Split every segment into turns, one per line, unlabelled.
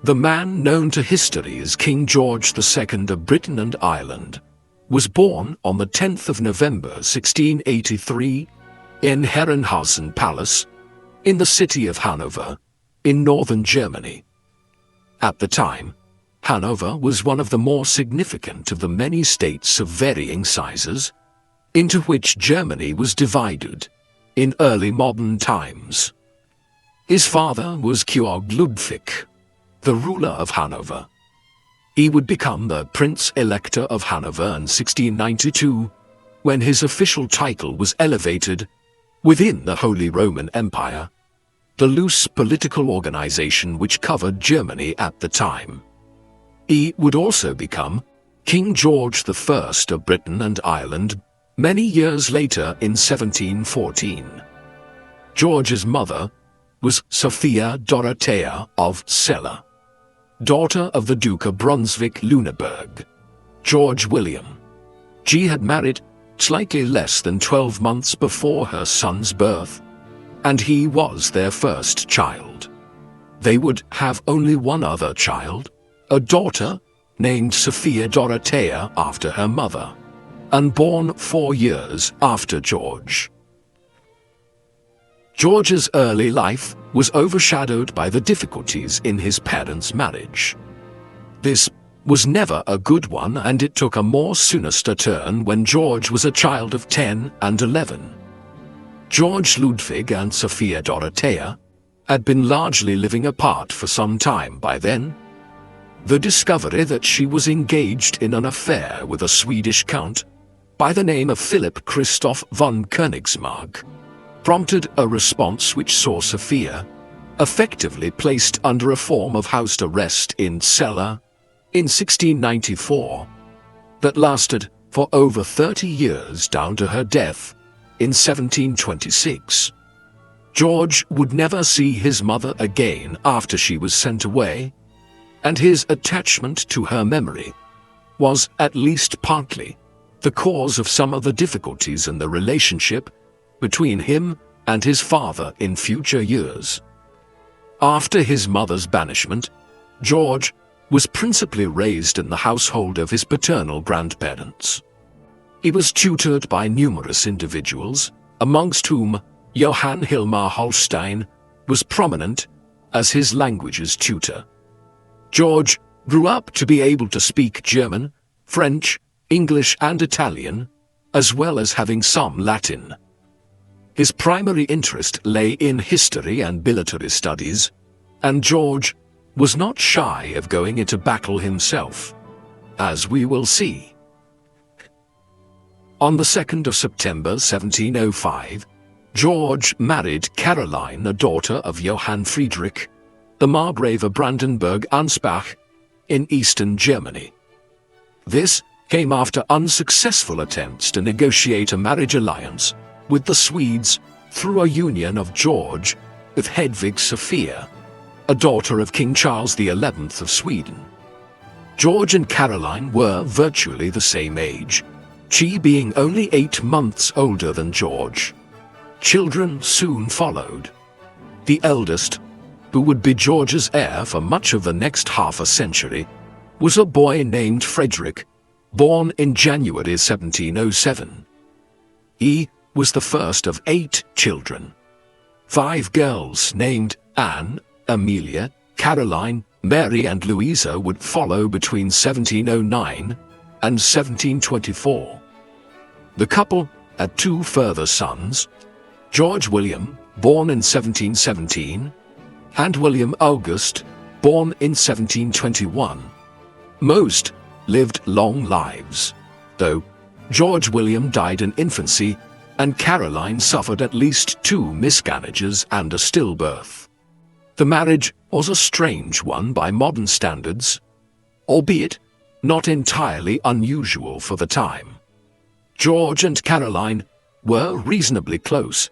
The man known to history as King George II of Britain and Ireland was born on the 10th of November 1683 in Herrenhausen Palace in the city of Hanover in northern Germany. At the time, Hanover was one of the more significant of the many states of varying sizes into which Germany was divided in early modern times. His father was Georg Ludwig, the ruler of Hanover. He would become the Prince Elector of Hanover in 1692, when his official title was elevated within the Holy Roman Empire, the loose political organization which covered Germany at the time. He would also become King George I of Britain and Ireland many years later in 1714. George's mother was Sophia Dorothea of Celle, daughter of the Duke of Brunswick-Lüneburg. George William. She had married slightly less than 12 months before her son's birth, and he was their first child. They would have only one other child, a daughter named Sophia Dorothea after her mother, and born 4 years after George. George's early life was overshadowed by the difficulties in his parents' marriage. This was never a good one, and it took a more sinister turn when George was a child of 10 and 11. George Ludwig and Sophia Dorothea had been largely living apart for some time by then. The discovery that she was engaged in an affair with a Swedish count by the name of Philip Christoph von Königsmark prompted a response which saw Sophia effectively placed under a form of house arrest in Celle in 1694 that lasted for over 30 years down to her death in 1726. George would never see his mother again after she was sent away, and his attachment to her memory was at least partly the cause of some of the difficulties in the relationship between him and his father in future years. After his mother's banishment, George was principally raised in the household of his paternal grandparents. He was tutored by numerous individuals, amongst whom Johann Hilmar Holstein was prominent as his languages tutor. George grew up to be able to speak German, French, English and Italian, as well as having some Latin. His primary interest lay in history and military studies, and George was not shy of going into battle himself, as we will see. On the 2nd of September 1705, George married Caroline, a daughter of Johann Friedrich, the Margrave of Brandenburg-Ansbach, in eastern Germany. This came after unsuccessful attempts to negotiate a marriage alliance with the Swedes through a union of George with Hedvig Sophia, a daughter of King Charles XI of Sweden. George and Caroline were virtually the same age, she being only 8 months older than George. Children soon followed. The eldest, who would be George's heir for much of the next half a century, was a boy named Frederick, born in January 1707. He was the first of 8 children. 5 girls named Anne, Amelia, Caroline, Mary and Louisa would follow between 1709 and 1724. The couple had 2 further sons, George William, born in 1717, and William August, born in 1721. Most lived long lives, though George William died in infancy and Caroline suffered at least 2 miscarriages and a stillbirth. The marriage was a strange one by modern standards, albeit not entirely unusual for the time. George and Caroline were reasonably close,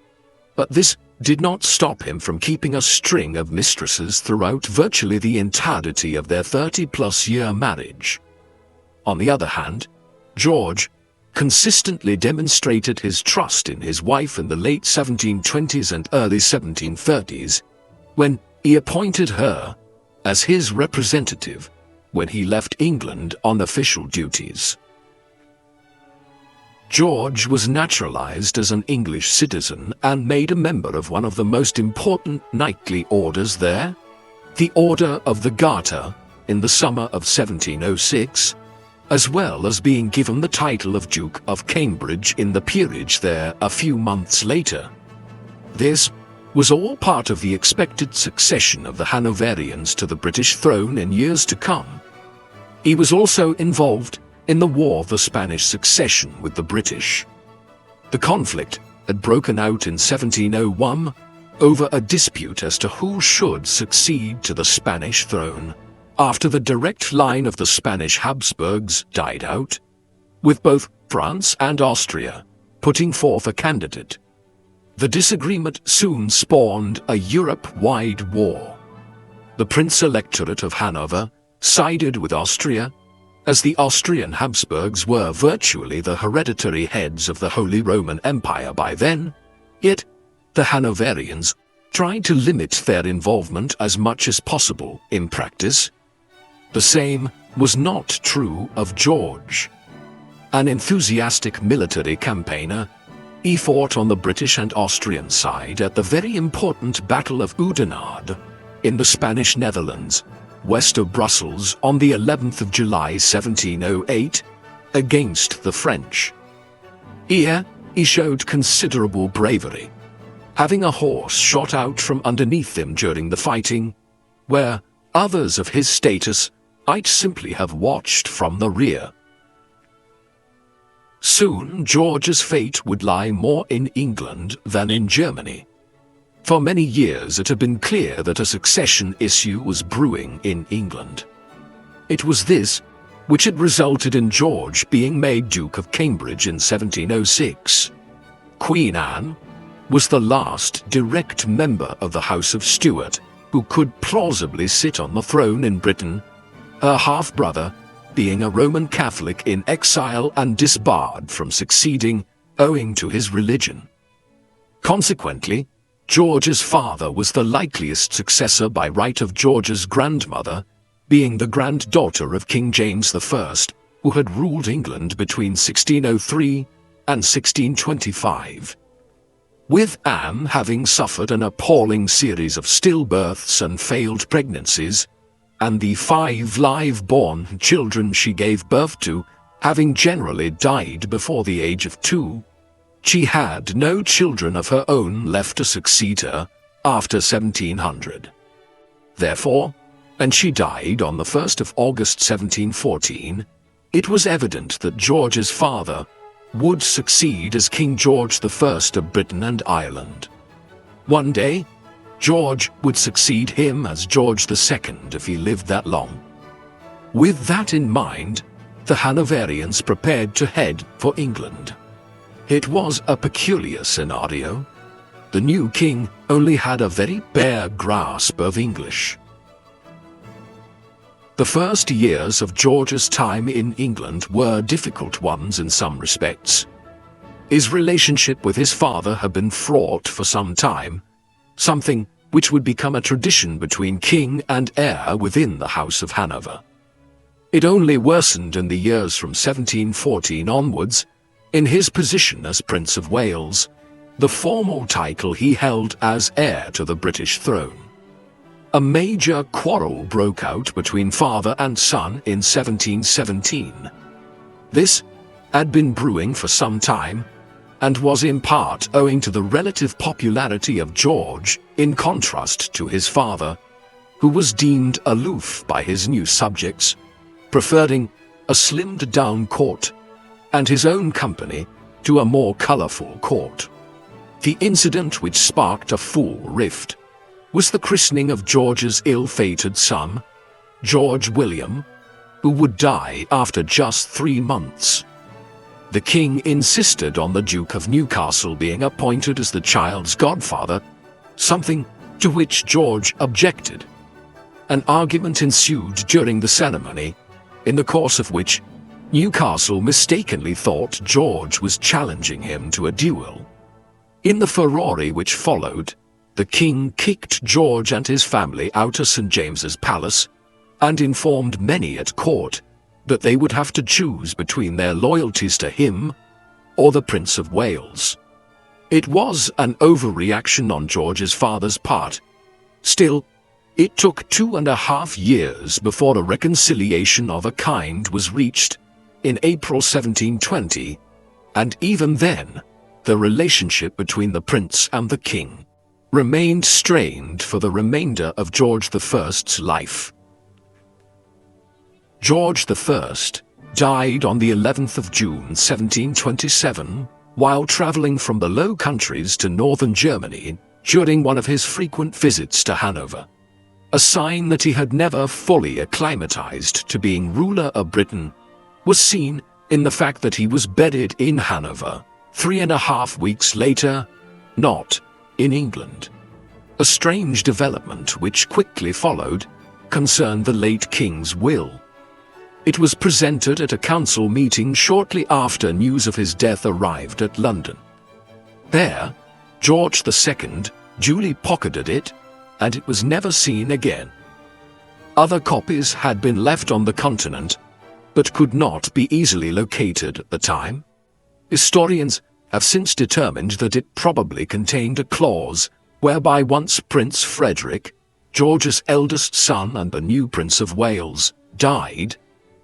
but this did not stop him from keeping a string of mistresses throughout virtually the entirety of their 30-plus-year marriage. On the other hand, George consistently demonstrated his trust in his wife in the late 1720s and early 1730s, when he appointed her as his representative when he left England on official duties. George was naturalized as an English citizen and made a member of one of the most important knightly orders there, the Order of the Garter, in the summer of 1706, as well as being given the title of Duke of Cambridge in the peerage there a few months later. This was all part of the expected succession of the Hanoverians to the British throne in years to come. He was also involved in the War of the Spanish Succession with the British. The conflict had broken out in 1701 over a dispute as to who should succeed to the Spanish throne after the direct line of the Spanish Habsburgs died out, with both France and Austria putting forth a candidate. The disagreement soon spawned a Europe-wide war. The Prince-Electorate of Hanover sided with Austria, as the Austrian Habsburgs were virtually the hereditary heads of the Holy Roman Empire by then, yet the Hanoverians tried to limit their involvement as much as possible in practice. The same was not true of George. An enthusiastic military campaigner, he fought on the British and Austrian side at the very important Battle of Oudenarde in the Spanish Netherlands, west of Brussels, on the 11th of July 1708, against the French. Here, he showed considerable bravery, having a horse shot out from underneath him during the fighting, where others of his status might simply have watched from the rear. Soon, George's fate would lie more in England than in Germany. For many years it had been clear that a succession issue was brewing in England. It was this which had resulted in George being made Duke of Cambridge in 1706. Queen Anne was the last direct member of the House of Stuart who could plausibly sit on the throne in Britain, her half-brother being a Roman Catholic in exile and disbarred from succeeding owing to his religion. Consequently, George's father was the likeliest successor by right of George's grandmother, being the granddaughter of King James I, who had ruled England between 1603 and 1625. With Anne having suffered an appalling series of stillbirths and failed pregnancies, and the 5 live-born children she gave birth to having generally died before the age of 2, she had no children of her own left to succeed her after 1700. Therefore, when she died on the 1st of August 1714, it was evident that George's father would succeed as King George I of Britain and Ireland. One day, George would succeed him as George II if he lived that long. With that in mind, the Hanoverians prepared to head for England. It was a peculiar scenario. The new king only had a very bare grasp of English. The first years of George's time in England were difficult ones in some respects. His relationship with his father had been fraught for some time, something which would become a tradition between king and heir within the House of Hanover. It only worsened in the years from 1714 onwards, in his position as Prince of Wales, the formal title he held as heir to the British throne. A major quarrel broke out between father and son in 1717. This had been brewing for some time, and was in part owing to the relative popularity of George in contrast to his father, who was deemed aloof by his new subjects, preferring a slimmed-down court and his own company to a more colorful court. The incident which sparked a full rift was the christening of George's ill-fated son, George William, who would die after just 3 months. The king insisted on the Duke of Newcastle being appointed as the child's godfather, something to which George objected. An argument ensued during the ceremony, in the course of which Newcastle mistakenly thought George was challenging him to a duel. In the furore which followed, the king kicked George and his family out of St. James's Palace and informed many at court that they would have to choose between their loyalties to him or the Prince of Wales. It was an overreaction on George's father's part. Still, it took 2.5 years before a reconciliation of a kind was reached in April 1720, and even then, the relationship between the prince and the king remained strained for the remainder of George I's life. George I died on the 11th of June 1727 while traveling from the Low Countries to northern Germany during one of his frequent visits to Hanover. A sign that he had never fully acclimatized to being ruler of Britain was seen in the fact that he was bedded in Hanover 3.5 weeks later, not in England. A strange development which quickly followed concerned the late king's will. It was presented at a council meeting shortly after news of his death arrived at London. There, George II duly pocketed it, and it was never seen again. Other copies had been left on the continent, but could not be easily located at the time. Historians have since determined that it probably contained a clause whereby once Prince Frederick, George's eldest son and the new Prince of Wales, died,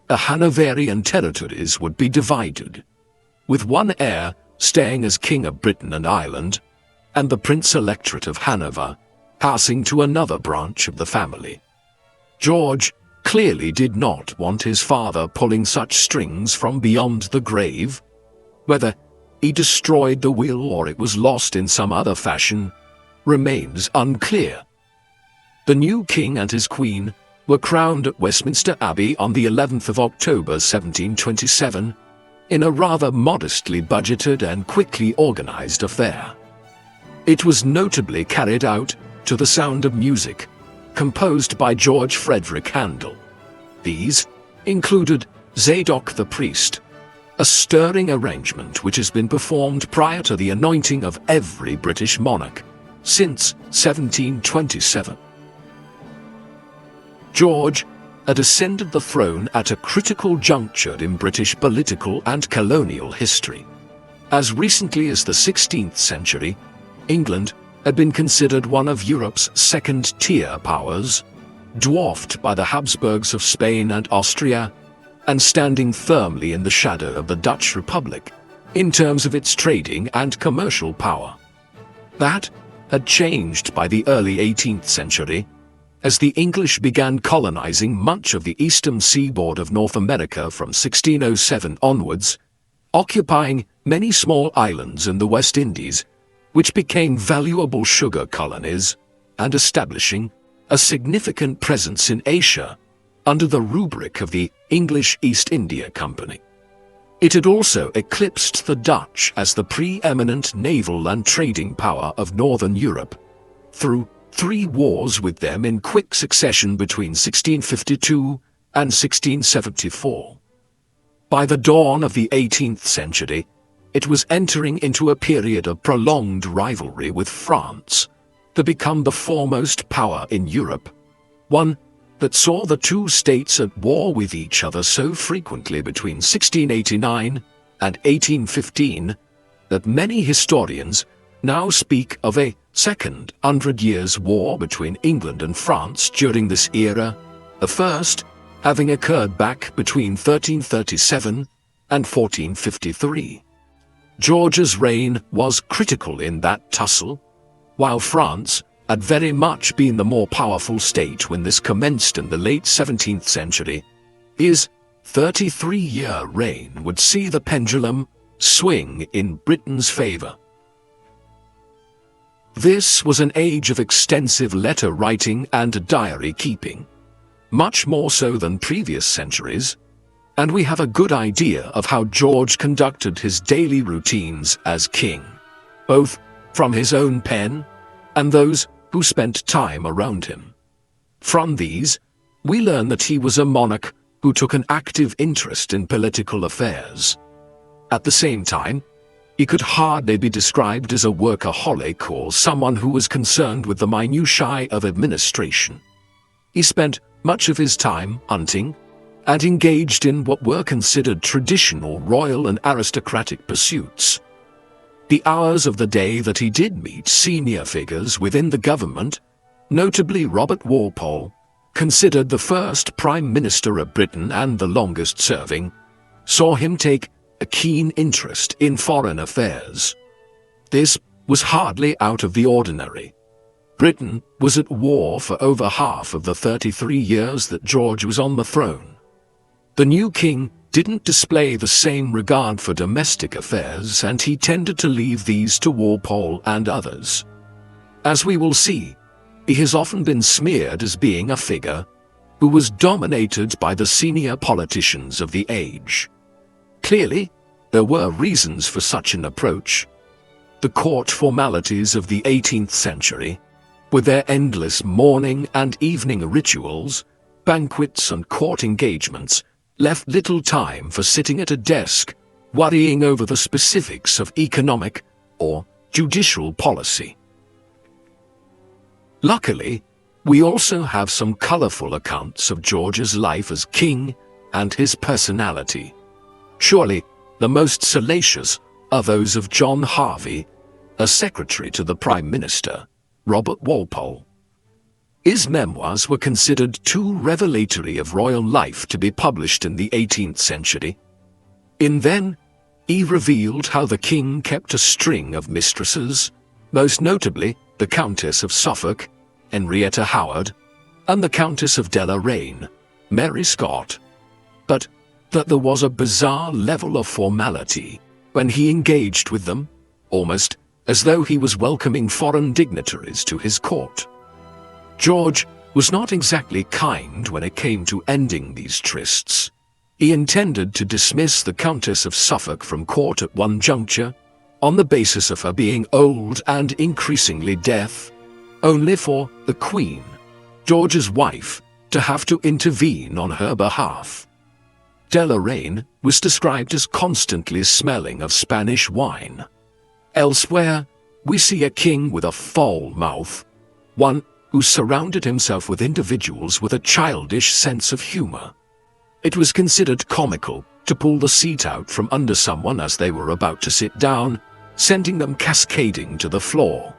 the Hanoverian territories would be divided, with one heir staying as King of Britain and Ireland, and the Prince-Electorate of Hanover passing to another branch of the family. George clearly did not want his father pulling such strings from beyond the grave. Whether he destroyed the will or it was lost in some other fashion remains unclear. The new king and his queen were crowned at Westminster Abbey on the 11th of October 1727 in a rather modestly budgeted and quickly organized affair. It was notably carried out to the sound of music composed by George Frederick Handel. These included Zadok the Priest, a stirring arrangement which has been performed prior to the anointing of every British monarch since 1727. George had ascended the throne at a critical juncture in British political and colonial history. As recently as the 16th century, England had been considered one of Europe's second-tier powers, dwarfed by the Habsburgs of Spain and Austria, and standing firmly in the shadow of the Dutch Republic in terms of its trading and commercial power. That had changed by the early 18th century, as the English began colonizing much of the eastern seaboard of North America from 1607 onwards, occupying many small islands in the West Indies, which became valuable sugar colonies, and establishing a significant presence in Asia under the rubric of the English East India Company. It had also eclipsed the Dutch as the preeminent naval and trading power of Northern Europe, through 3 wars with them in quick succession between 1652 and 1674. By the dawn of the 18th century, it was entering into a period of prolonged rivalry with France to become the foremost power in Europe, one that saw the two states at war with each other so frequently between 1689 and 1815 that many historians now speak of a second 100 Years' War between England and France during this era, the first having occurred back between 1337 and 1453. George's reign was critical in that tussle, while France had very much been the more powerful state when this commenced in the late 17th century. His 33-year reign would see the pendulum swing in Britain's favor. This was an age of extensive letter writing and diary keeping, much more so than previous centuries, and we have a good idea of how George conducted his daily routines as king, both from his own pen and those who spent time around him. From these, we learn that he was a monarch who took an active interest in political affairs. At the same time, he He could hardly be described as a workaholic or someone who was concerned with the minutiae of administration. He spent much of his time hunting and engaged in what were considered traditional royal and aristocratic pursuits. The hours of the day that he did meet senior figures within the government, notably Robert Walpole, considered the first Prime Minister of Britain and the longest serving, saw him take a keen interest in foreign affairs. This was hardly out of the ordinary. Britain was at war for over half of the 33 years that George was on the throne. The new king didn't display the same regard for domestic affairs, and he tended to leave these to Walpole and others. As we will see, he has often been smeared as being a figure who was dominated by the senior politicians of the age. Clearly, there were reasons for such an approach. The court formalities of the 18th century, with their endless morning and evening rituals, banquets and court engagements, left little time for sitting at a desk, worrying over the specifics of economic or judicial policy. Luckily, we also have some colorful accounts of George's life as king and his personality. Surely, the most salacious are those of John Harvey, a secretary to the Prime Minister, Robert Walpole. His memoirs were considered too revelatory of royal life to be published in the 18th century. In them, he revealed how the king kept a string of mistresses, most notably the Countess of Suffolk, Henrietta Howard, and the Countess of Deloraine, Mary Scott, but that there was a bizarre level of formality when he engaged with them, almost as though he was welcoming foreign dignitaries to his court. George was not exactly kind when it came to ending these trysts. He intended to dismiss the Countess of Suffolk from court at one juncture, on the basis of her being old and increasingly deaf, only for the Queen, George's wife, to have to intervene on her behalf. Deloraine was described as constantly smelling of Spanish wine. Elsewhere, we see a king with a foul mouth, one who surrounded himself with individuals with a childish sense of humor. It was considered comical to pull the seat out from under someone as they were about to sit down, sending them cascading to the floor.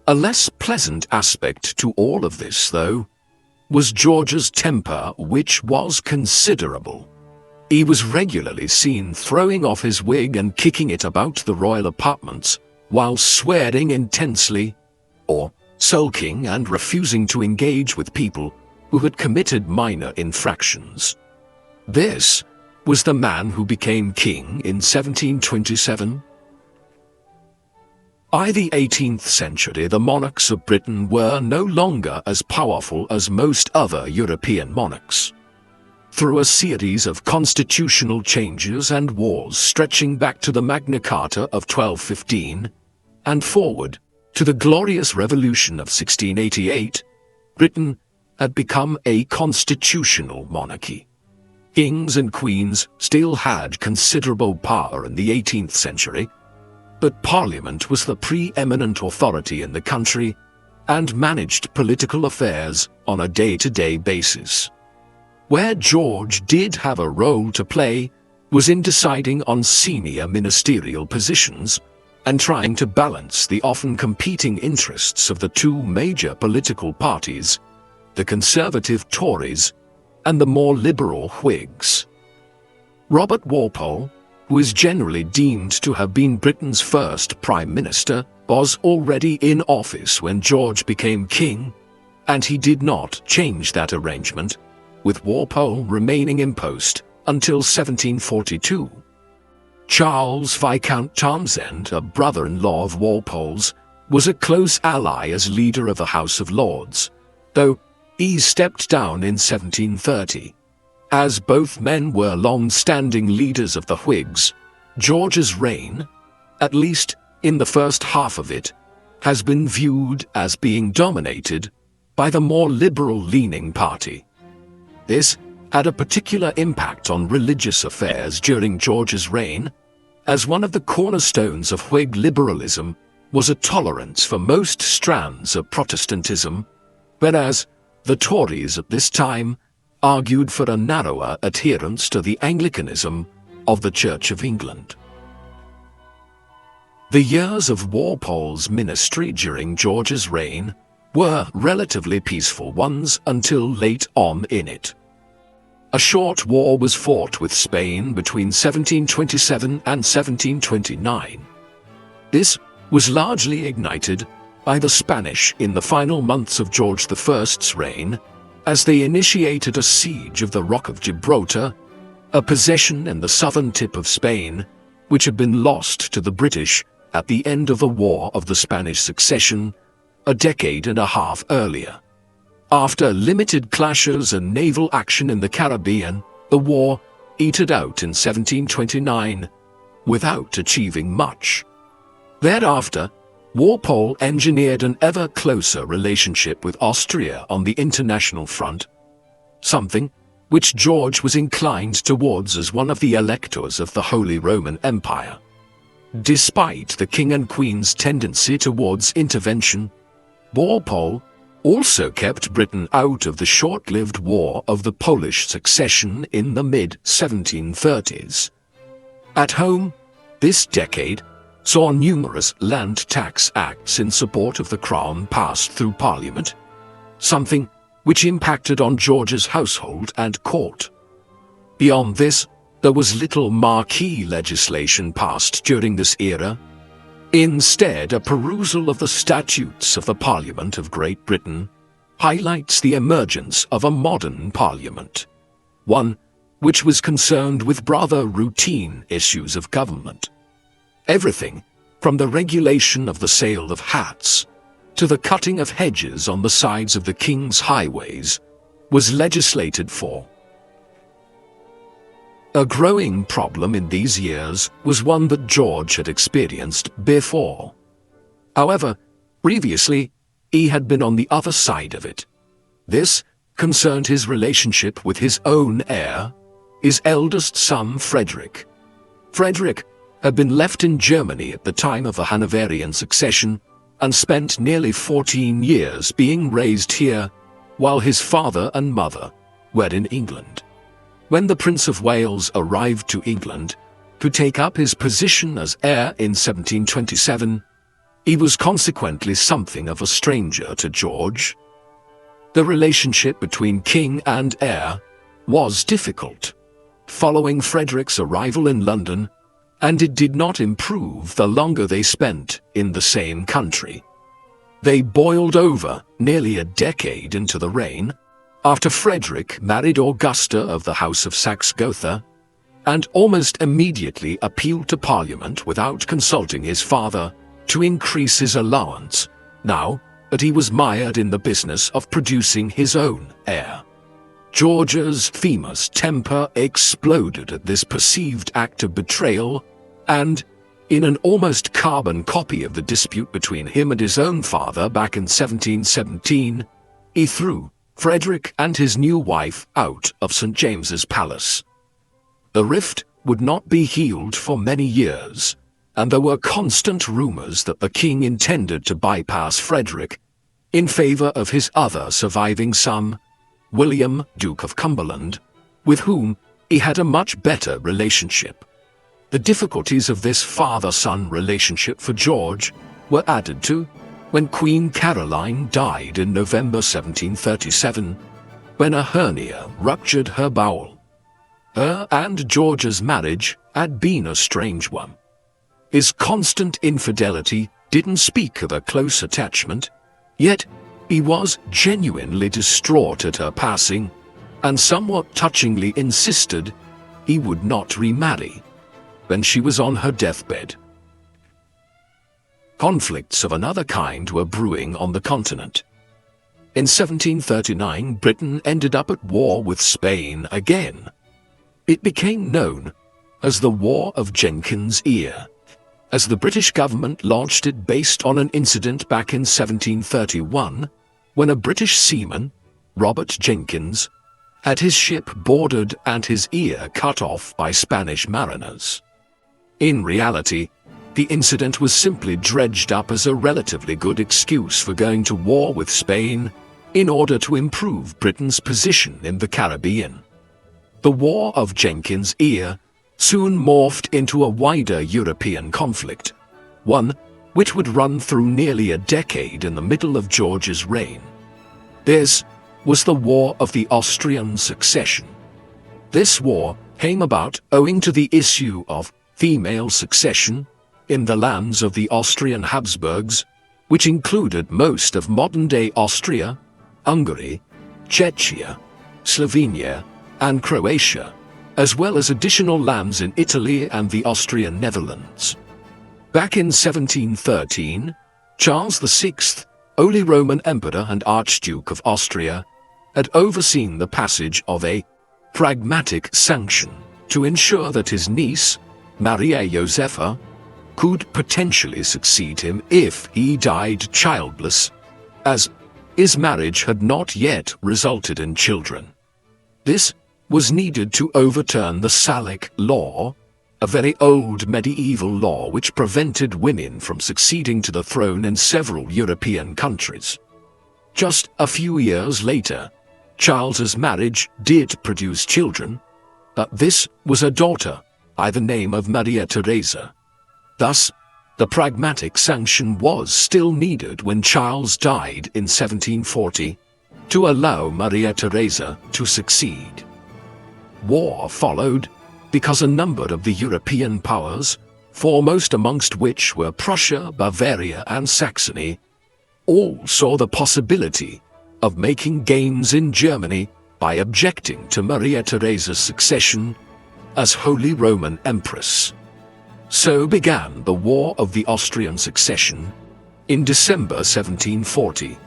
A less pleasant aspect to all of this, though, was George's temper, which was considerable. He was regularly seen throwing off his wig and kicking it about the royal apartments, while swearing intensely, or sulking and refusing to engage with people who had committed minor infractions. This was the man who became king in 1727. By the 18th century, the monarchs of Britain were no longer as powerful as most other European monarchs. Through a series of constitutional changes and wars stretching back to the Magna Carta of 1215 and forward to the Glorious Revolution of 1688, Britain had become a constitutional monarchy. Kings and queens still had considerable power in the 18th century, but Parliament was the preeminent authority in the country and managed political affairs on a day-to-day basis. Where George did have a role to play was in deciding on senior ministerial positions and trying to balance the often competing interests of the two major political parties, the conservative Tories and the more liberal Whigs. Robert Walpole, who is generally deemed to have been Britain's first Prime Minister, was already in office when George became king, and he did not change that arrangement, with Walpole remaining in post until 1742. Charles Viscount Townshend, a brother-in-law of Walpole's, was a close ally as leader of the House of Lords, though he stepped down in 1730. As both men were long-standing leaders of the Whigs, George's reign, at least in the first half of it, has been viewed as being dominated by the more liberal-leaning party. This had a particular impact on religious affairs during George's reign, as one of the cornerstones of Whig liberalism was a tolerance for most strands of Protestantism, whereas the Tories at this time argued for a narrower adherence to the Anglicanism of the Church of England. The years of Walpole's ministry during George's reign were relatively peaceful ones until late on in it. A short war was fought with Spain between 1727 and 1729. This was largely ignited by the Spanish in the final months of George I's reign, as they initiated a siege of the Rock of Gibraltar, a possession in the southern tip of Spain, which had been lost to the British at the end of the War of the Spanish Succession, a decade and a half earlier. After limited clashes and naval action in the Caribbean, the war petered out in 1729, without achieving much. Thereafter, Walpole engineered an ever closer relationship with Austria on the international front, something which George was inclined towards as one of the electors of the Holy Roman Empire. Despite the King and Queen's tendency towards intervention, Walpole also kept Britain out of the short-lived War of the Polish Succession in the mid-1730s. At home, this decade saw numerous land tax acts in support of the Crown passed through Parliament, something which impacted on George's household and court. Beyond this, there was little marquee legislation passed during this era. Instead, a perusal of the statutes of the Parliament of Great Britain highlights the emergence of a modern Parliament, one which was concerned with rather routine issues of government. Everything from the regulation of the sale of hats to the cutting of hedges on the sides of the king's highways was legislated for. A growing problem in these years was one that George had experienced before. However, previously, he had been on the other side of it. This concerned his relationship with his own heir, his eldest son Frederick. Frederick had been left in Germany at the time of the Hanoverian succession and spent nearly 14 years being raised here, while his father and mother were in England. When the Prince of Wales arrived to England to take up his position as heir in 1727, he was consequently something of a stranger to George. The relationship between king and heir was difficult following Frederick's arrival in London, and it did not improve the longer they spent in the same country. They boiled over nearly a decade into the reign, after Frederick married Augusta of the House of Saxe-Gotha, and almost immediately appealed to Parliament without consulting his father to increase his allowance, now that he was mired in the business of producing his own heir. George's famous temper exploded at this perceived act of betrayal, and, in an almost carbon copy of the dispute between him and his own father back in 1717, he threw Frederick and his new wife out of St. James's Palace. The rift would not be healed for many years, and there were constant rumors that the king intended to bypass Frederick in favor of his other surviving son, William, Duke of Cumberland, with whom he had a much better relationship. The difficulties of this father-son relationship for George were added to when Queen Caroline died in November 1737, when a hernia ruptured her bowel. Her and George's marriage had been a strange one. His constant infidelity didn't speak of a close attachment, yet he was genuinely distraught at her passing, and somewhat touchingly insisted he would not remarry when she was on her deathbed. Conflicts of another kind were brewing on the continent. In 1739, Britain ended up at war with Spain again. It became known as the War of Jenkins' Ear, as the British government launched it based on an incident back in 1731, when a British seaman, Robert Jenkins, had his ship boarded and his ear cut off by Spanish mariners. In reality, the incident was simply dredged up as a relatively good excuse for going to war with Spain in order to improve Britain's position in the Caribbean. The War of Jenkins' Ear soon morphed into a wider European conflict, one which would run through nearly a decade in the middle of George's reign. This was the War of the Austrian Succession. This war came about owing to the issue of female succession in the lands of the Austrian Habsburgs, which included most of modern-day Austria, Hungary, Czechia, Slovenia, and Croatia, as well as additional lands in Italy and the Austrian Netherlands. Back in 1713, Charles VI, Holy Roman Emperor and Archduke of Austria, had overseen the passage of a pragmatic sanction to ensure that his niece, Maria Josepha, could potentially succeed him if he died childless, as his marriage had not yet resulted in children. This was needed to overturn the Salic law, a very old medieval law which prevented women from succeeding to the throne in several European countries. Just a few years later, Charles's marriage did produce children, but this was a daughter by the name of Maria Theresa. Thus, the pragmatic sanction was still needed when Charles died in 1740 to allow Maria Theresa to succeed. War followed because a number of the European powers, foremost amongst which were Prussia, Bavaria, and Saxony, all saw the possibility of making gains in Germany by objecting to Maria Theresa's succession as Holy Roman Empress. So began the War of the Austrian Succession in December 1740.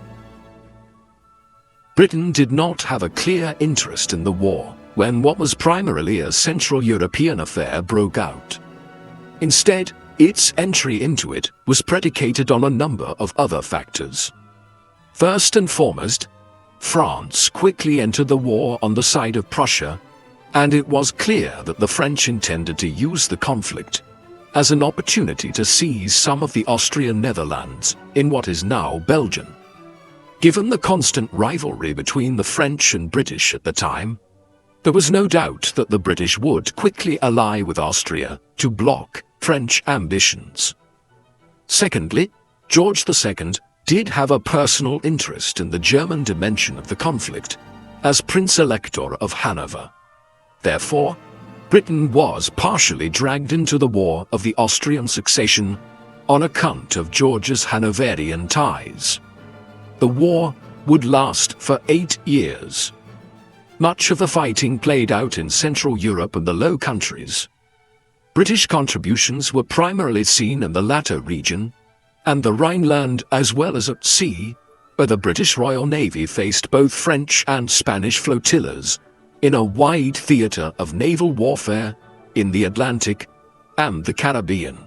Britain did not have a clear interest in the war when what was primarily a Central European affair broke out. Instead, its entry into it was predicated on a number of other factors. First and foremost, France quickly entered the war on the side of Prussia, and it was clear that the French intended to use the conflict as an opportunity to seize some of the Austrian Netherlands in what is now Belgium. Given the constant rivalry between the French and British at the time, there was no doubt that the British would quickly ally with Austria to block French ambitions. Secondly, George II did have a personal interest in the German dimension of the conflict as Prince Elector of Hanover. Therefore, Britain was partially dragged into the War of the Austrian Succession on account of George's Hanoverian ties. The war would last for 8 years. Much of the fighting played out in Central Europe and the Low Countries. British contributions were primarily seen in the latter region, and the Rhineland as well as at sea, where the British Royal Navy faced both French and Spanish flotillas in a wide theatre of naval warfare in the Atlantic and the Caribbean.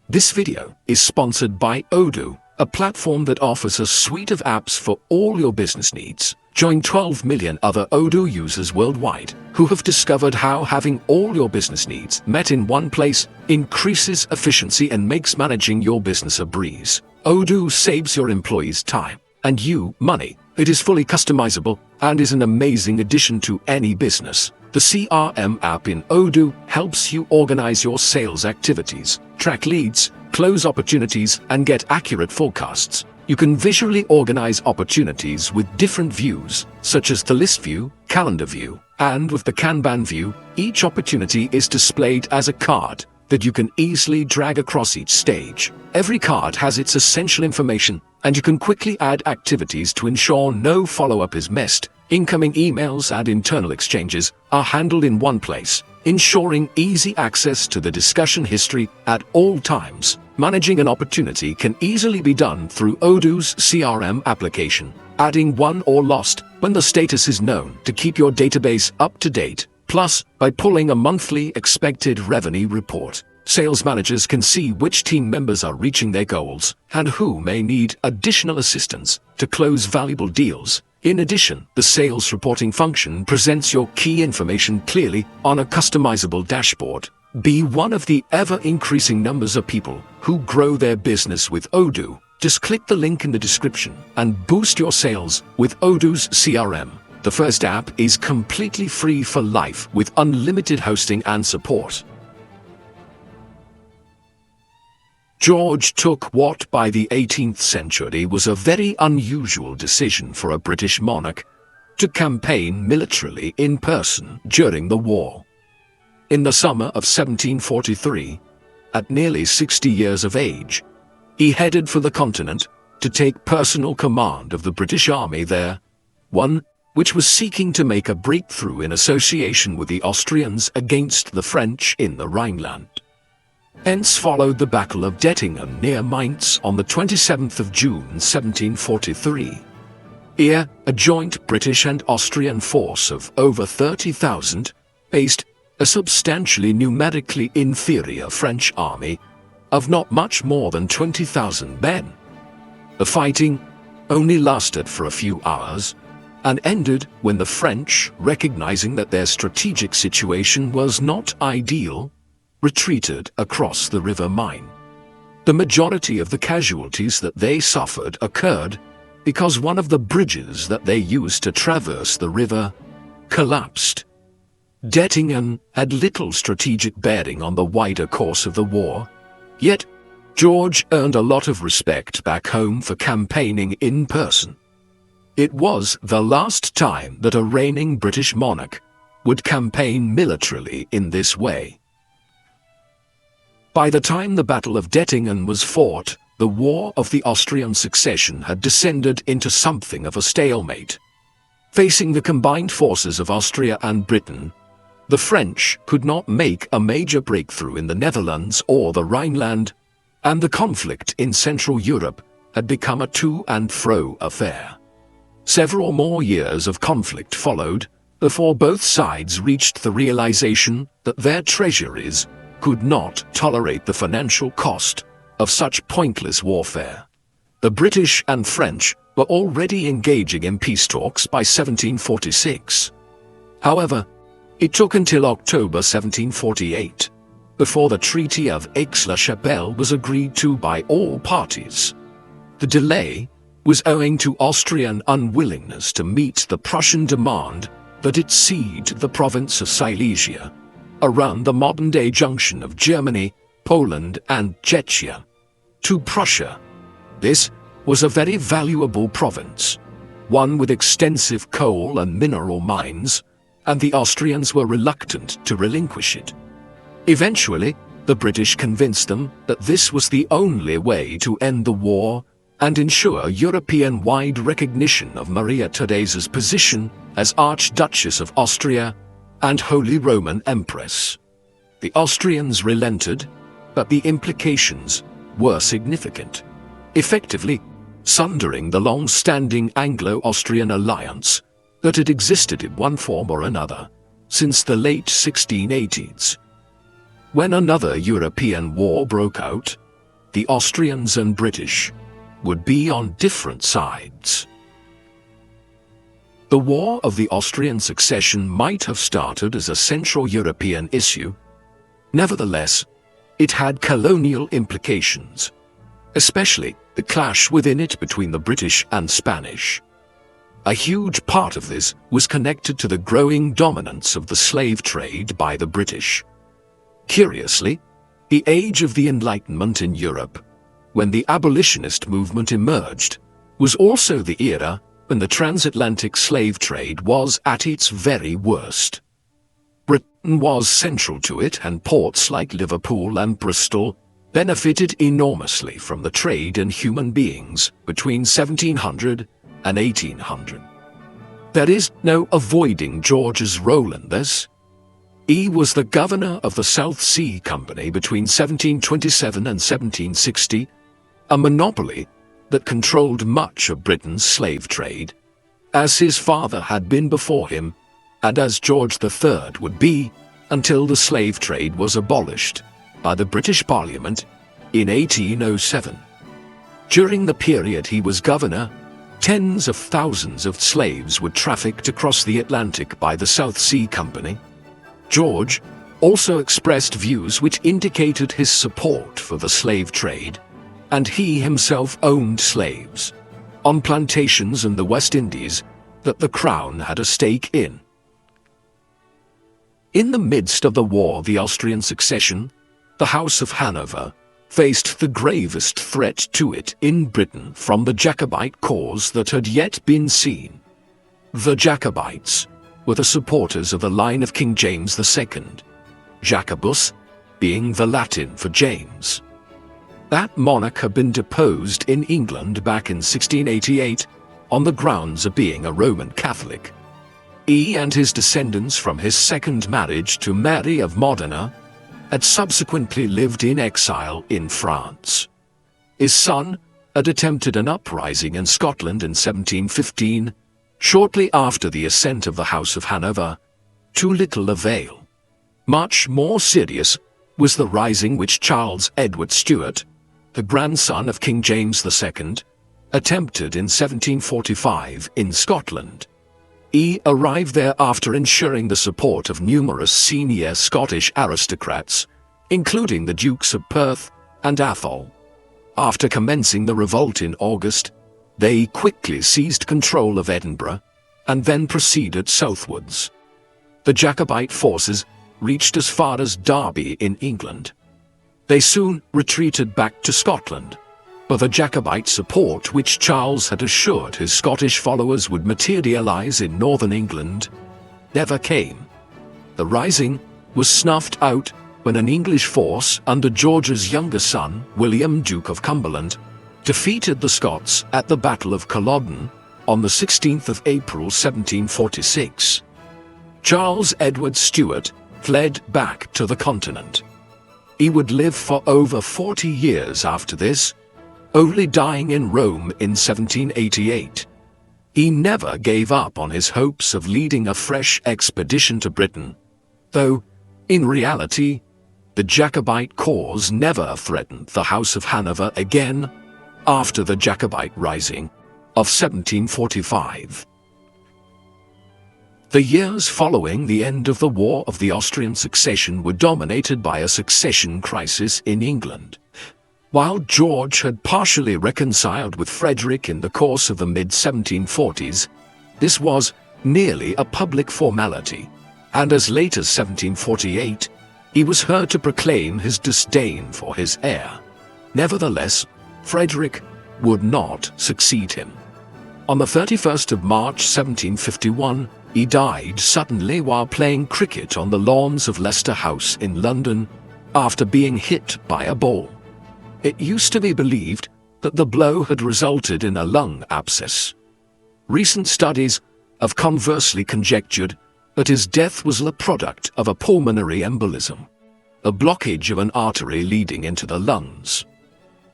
This video is sponsored by Odoo, a platform that offers a suite of apps for all your business needs. Join 12 million other Odoo users worldwide who have discovered how having all your business needs met in one place increases efficiency and makes managing your business a breeze. Odoo saves your employees time and you money. It is fully customizable and is an amazing addition to any business. The CRM app in Odoo helps you organize your sales activities, track leads, close opportunities, and get accurate forecasts. You can visually organize opportunities with different views, such as the list view, calendar view, and with the Kanban view, each opportunity is displayed as a card that you can easily drag across each stage. Every card has its essential information, and you can quickly add activities to ensure no follow-up is missed. Incoming emails and internal exchanges are handled in one place, ensuring easy access to the discussion history at all times. Managing an opportunity can easily be done through Odoo's CRM application, adding won or lost when the status is known to keep your database up to date. Plus, by pulling a monthly expected revenue report, sales managers can see which team members are reaching their goals and who may need additional assistance to close valuable deals. In addition, the sales reporting function presents your key information clearly on a customizable dashboard. Be one of the ever-increasing numbers of people who grow their business with Odoo. Just click the link in the description and boost your sales with Odoo's CRM. The first app is completely free for life with unlimited hosting and support. George took what by the 18th century was a very unusual decision for a British monarch to campaign militarily in person during the war. In the summer of 1743, at nearly 60 years of age, he headed for the continent to take personal command of the British army there, one which was seeking to make a breakthrough in association with the Austrians against the French in the Rhineland. Hence followed the Battle of Dettingen near Mainz on the 27th of June 1743. Here, a joint British and Austrian force of over 30,000 faced a substantially numerically inferior French army of not much more than 20,000 men. The fighting only lasted for a few hours and ended when the French, recognizing that their strategic situation was not ideal, retreated across the River Main. The majority of the casualties that they suffered occurred because one of the bridges that they used to traverse the river collapsed. Dettingen had little strategic bearing on the wider course of the war, yet George earned a lot of respect back home for campaigning in person. It was the last time that a reigning British monarch would campaign militarily in this way. By the time the Battle of Dettingen was fought, the War of the Austrian Succession had descended into something of a stalemate. Facing the combined forces of Austria and Britain, the French could not make a major breakthrough in the Netherlands or the Rhineland, and the conflict in Central Europe had become a to and fro affair. Several more years of conflict followed before both sides reached the realization that their treasuries could not tolerate the financial cost of such pointless warfare. The British and French were already engaging in peace talks by 1746. However, it took until October 1748 before the Treaty of Aix-la-Chapelle was agreed to by all parties. The delay was owing to Austrian unwillingness to meet the Prussian demand that it cede the province of Silesia, around the modern-day junction of Germany, Poland, and Czechia, to Prussia. This was a very valuable province, one with extensive coal and mineral mines, and the Austrians were reluctant to relinquish it. Eventually, the British convinced them that this was the only way to end the war and ensure European-wide recognition of Maria Theresa's position as Archduchess of Austria and Holy Roman Empress. The Austrians relented, but the implications were significant, effectively sundering the long-standing Anglo-Austrian alliance that had existed in one form or another since the late 1680s. When another European war broke out, the Austrians and British would be on different sides. The War of the Austrian Succession might have started as a Central European issue. Nevertheless, it had colonial implications, especially the clash within it between the British and Spanish. A huge part of this was connected to the growing dominance of the slave trade by the British. Curiously, the age of the Enlightenment in Europe, when the abolitionist movement emerged, was also the era when the transatlantic slave trade was at its very worst. Britain was central to it, and ports like Liverpool and Bristol benefited enormously from the trade in human beings between 1700 and 1800. There is no avoiding George's role in this. He was the governor of the South Sea Company between 1727 and 1760, a monopoly that controlled much of Britain's slave trade, as his father had been before him, and as George III would be until the slave trade was abolished by the British Parliament in 1807. During the period he was governor, Tens of thousands of slaves were trafficked across the Atlantic by the South Sea Company. George also expressed views which indicated his support for the slave trade, and he himself owned slaves on plantations in the West Indies that the crown had a stake in. In the midst of the War of the Austrian Succession, the House of Hanover faced the gravest threat to it in Britain from the Jacobite cause that had yet been seen. The Jacobites were the supporters of the line of King James II, Jacobus being the Latin for James. That monarch had been deposed in England back in 1688 on the grounds of being a Roman Catholic. He and his descendants from his second marriage to Mary of Modena had subsequently lived in exile in France. His son had attempted an uprising in Scotland in 1715, shortly after the ascent of the House of Hanover, to little avail. Much more serious was the rising which Charles Edward Stuart, the grandson of King James II, attempted in 1745 in Scotland. He arrived there after ensuring the support of numerous senior Scottish aristocrats, including the Dukes of Perth and Atholl. After commencing the revolt in August, they quickly seized control of Edinburgh and then proceeded southwards. The Jacobite forces reached as far as Derby in England. They soon retreated back to Scotland, but the Jacobite support which Charles had assured his Scottish followers would materialize in northern England never came. The rising was snuffed out when an English force under George's younger son, William, Duke of Cumberland, defeated the Scots at the Battle of Culloden on the 16th of April 1746. Charles Edward Stuart fled back to the continent. He would live for over 40 years after this, only dying in Rome in 1788. He never gave up on his hopes of leading a fresh expedition to Britain, though, in reality, the Jacobite cause never threatened the House of Hanover again after the Jacobite Rising of 1745. The years following the end of the War of the Austrian Succession were dominated by a succession crisis in England. While George had partially reconciled with Frederick in the course of the mid-1740s, this was merely a public formality, and as late as 1748, he was heard to proclaim his disdain for his heir. Nevertheless, Frederick would not succeed him. On the 31st of March 1751, he died suddenly while playing cricket on the lawns of Leicester House in London after being hit by a ball. It used to be believed that the blow had resulted in a lung abscess. Recent studies have conversely conjectured that his death was the product of a pulmonary embolism, a blockage of an artery leading into the lungs.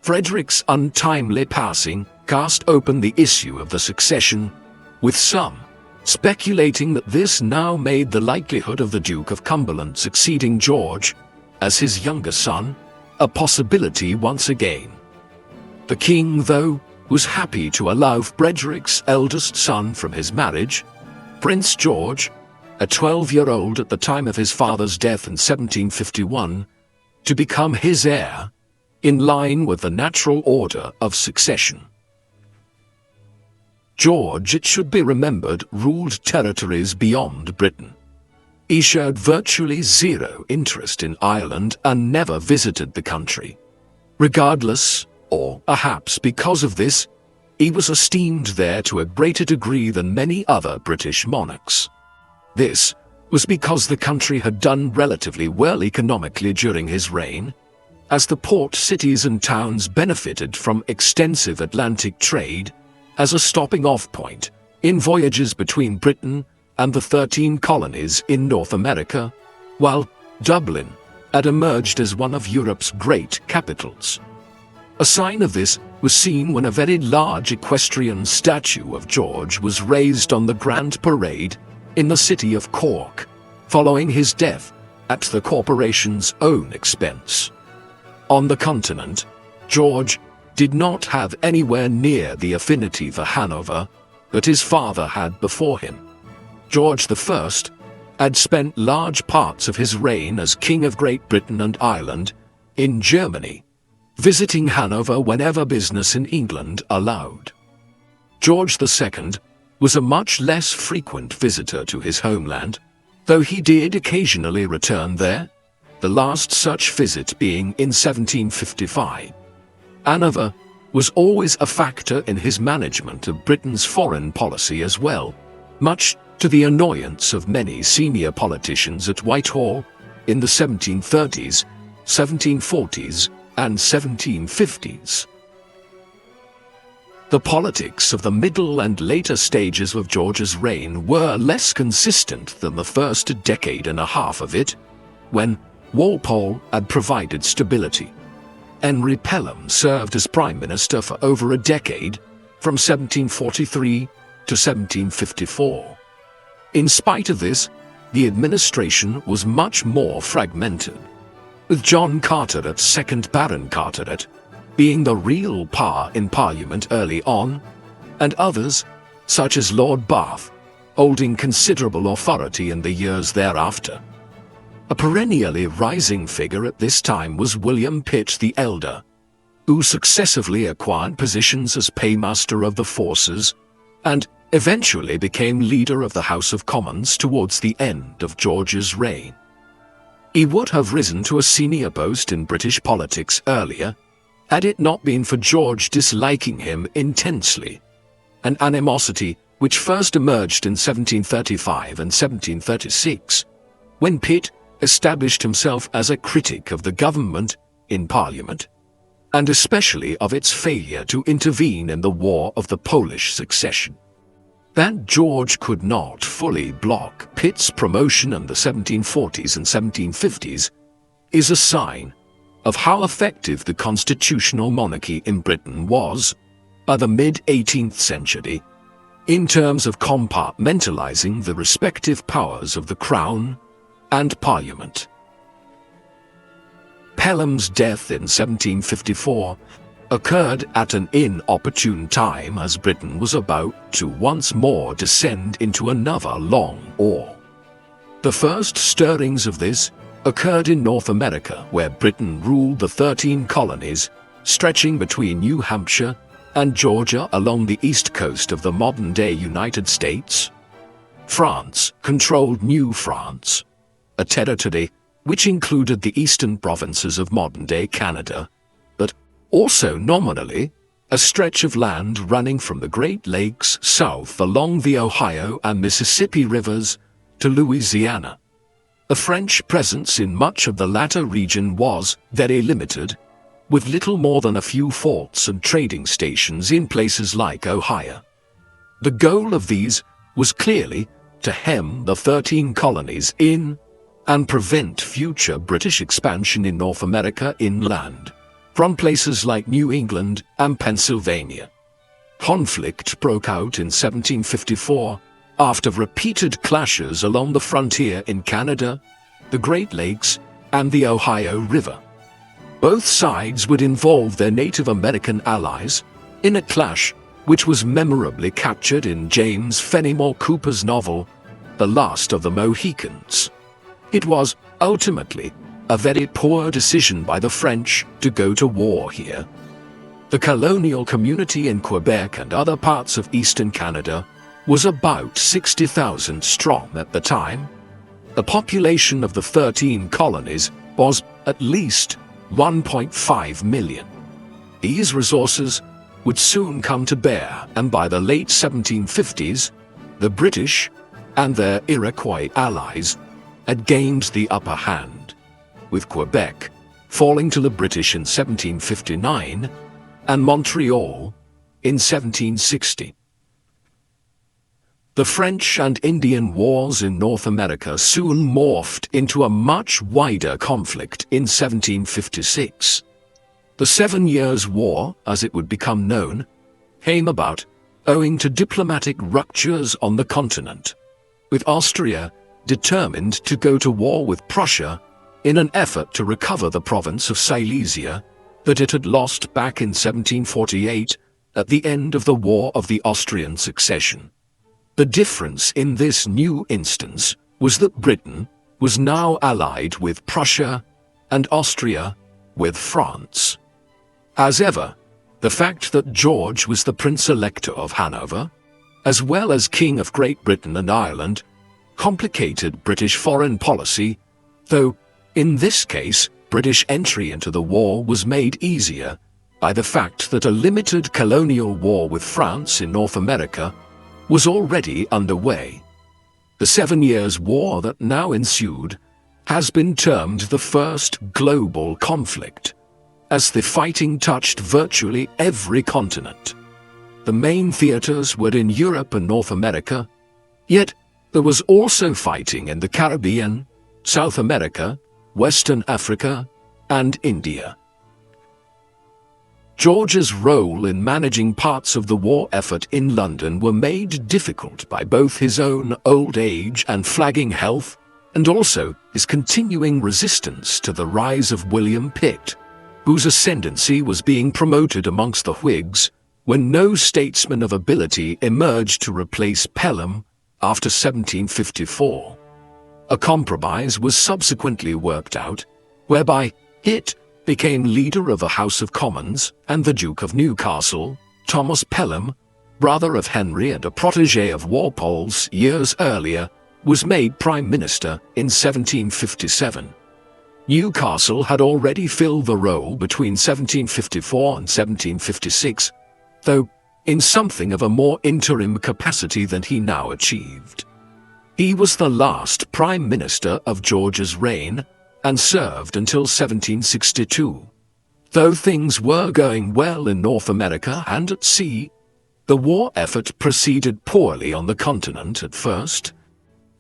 Frederick's untimely passing cast open the issue of the succession, with some speculating that this now made the likelihood of the Duke of Cumberland succeeding George as his younger son a possibility once again. The king, though, was happy to allow Frederick's eldest son from his marriage, Prince George, a 12-year-old at the time of his father's death in 1751, to become his heir, in line with the natural order of succession. George, it should be remembered, ruled territories beyond Britain. He showed virtually zero interest in Ireland and never visited the country. Regardless, or perhaps because of this, he was esteemed there to a greater degree than many other British monarchs. This was because the country had done relatively well economically during his reign, as the port cities and towns benefited from extensive Atlantic trade as a stopping-off point in voyages between Britain and the 13 colonies in North America, while Dublin had emerged as one of Europe's great capitals. A sign of this was seen when a very large equestrian statue of George was raised on the Grand Parade in the city of Cork, following his death at the corporation's own expense. On the continent, George did not have anywhere near the affinity for Hanover that his father had before him. George I had spent large parts of his reign as King of Great Britain and Ireland in Germany, visiting Hanover whenever business in England allowed. George II was a much less frequent visitor to his homeland, though he did occasionally return there, the last such visit being in 1755. Hanover was always a factor in his management of Britain's foreign policy as well, much to the annoyance of many senior politicians at Whitehall in the 1730s, 1740s, and 1750s. The politics of the middle and later stages of George's reign were less consistent than the first decade and a half of it, when Walpole had provided stability. Henry Pelham served as Prime Minister for over a decade, from 1743 to 1754. In spite of this, the administration was much more fragmented, with John Carteret, 2nd Baron Carteret, being the real power in Parliament early on, and others, such as Lord Bath, holding considerable authority in the years thereafter. A perennially rising figure at this time was William Pitt the Elder, who successively acquired positions as Paymaster of the Forces and eventually became leader of the House of Commons towards the end of George's reign. He would have risen to a senior post in British politics earlier, had it not been for George disliking him intensely, an animosity which first emerged in 1735 and 1736, when Pitt established himself as a critic of the government in Parliament, and especially of its failure to intervene in the War of the Polish Succession. That George could not fully block Pitt's promotion in the 1740s and 1750s is a sign of how effective the constitutional monarchy in Britain was by the mid-18th century in terms of compartmentalizing the respective powers of the Crown and Parliament. Pelham's death in 1754 occurred at an inopportune time as Britain was about to once more descend into another long war. The first stirrings of this occurred in North America, where Britain ruled the 13 colonies stretching between New Hampshire and Georgia along the east coast of the modern-day United States. France controlled New France, a territory which included the eastern provinces of modern-day Canada, but also nominally a stretch of land running from the Great Lakes south along the Ohio and Mississippi rivers to Louisiana. The French presence in much of the latter region was very limited, with little more than a few forts and trading stations in places like Ohio. The goal of these was clearly to hem the 13 colonies in and prevent future British expansion in North America inland, from places like New England and Pennsylvania. Conflict broke out in 1754 after repeated clashes along the frontier in Canada, the Great Lakes, and the Ohio River. Both sides would involve their Native American allies in a clash which was memorably captured in James Fenimore Cooper's novel, The Last of the Mohicans. It was, ultimately, a very poor decision by the French to go to war here. The colonial community in Quebec and other parts of eastern Canada was about 60,000 strong at the time. The population of the 13 colonies was at least 1.5 million. These resources would soon come to bear, and by the late 1750s, the British and their Iroquois allies had gained the upper hand, with Quebec falling to the British in 1759 and Montreal in 1760. The French and Indian Wars in North America soon morphed into a much wider conflict in 1756. The 7 Years' War, as it would become known, came about owing to diplomatic ruptures on the continent, with Austria determined to go to war with Prussia in an effort to recover the province of Silesia that it had lost back in 1748 at the end of the War of the Austrian Succession. The difference in this new instance was that Britain was now allied with Prussia and Austria with France. As ever, the fact that George was the Prince Elector of Hanover, as well as King of Great Britain and Ireland, complicated British foreign policy, though, in this case, British entry into the war was made easier by the fact that a limited colonial war with France in North America was already underway. The 7 Years' War that now ensued has been termed the first global conflict, as the fighting touched virtually every continent. The main theaters were in Europe and North America, yet there was also fighting in the Caribbean, South America, Western Africa, and India. George's role in managing parts of the war effort in London were made difficult by both his own old age and flagging health, and also his continuing resistance to the rise of William Pitt, whose ascendancy was being promoted amongst the Whigs when no statesman of ability emerged to replace Pelham after 1754. A compromise was subsequently worked out, whereby Pitt became leader of the House of Commons, and the Duke of Newcastle, Thomas Pelham, brother of Henry and a protégé of Walpole's years earlier, was made Prime Minister in 1757. Newcastle had already filled the role between 1754 and 1756, though in something of a more interim capacity than he now achieved. He was the last Prime Minister of George's reign and served until 1762. Though things were going well in North America and at sea, the war effort proceeded poorly on the continent at first.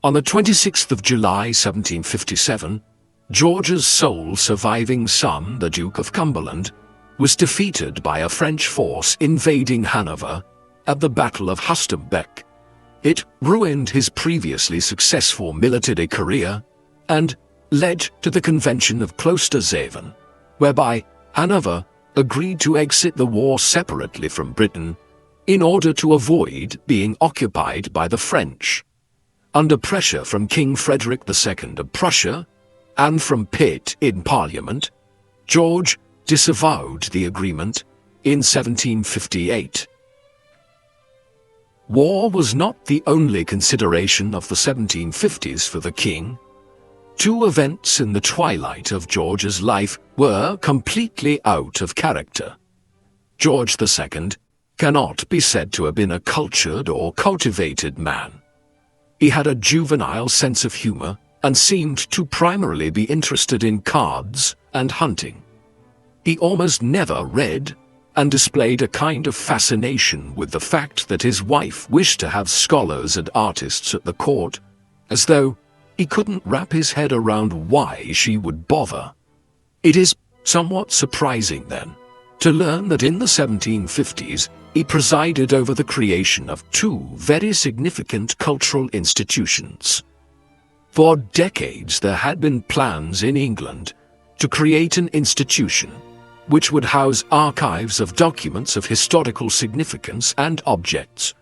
On the 26th of July 1757, George's sole surviving son, the Duke of Cumberland, was defeated by a French force invading Hanover at the Battle of Hustenbeck. It ruined his previously successful military career and led to the Convention of Klosterzeven, whereby Hanover agreed to exit the war separately from Britain in order to avoid being occupied by the French. Under pressure from King Frederick II of Prussia and from Pitt in Parliament, George disavowed the agreement in 1758. War was not the only consideration of the 1750s for the king. Two events in the twilight of George's life were completely out of character. George II cannot be said to have been a cultured or cultivated man. He had a juvenile sense of humor and seemed to primarily be interested in cards and hunting. He almost never read and displayed a kind of fascination with the fact that his wife wished to have scholars and artists at the court, as though he couldn't wrap his head around why she would bother. It is somewhat surprising, then, to learn that in the 1750s he presided over the creation of two very significant cultural institutions. For decades there had been plans in England to create an institution which would house archives of documents of historical significance and objects,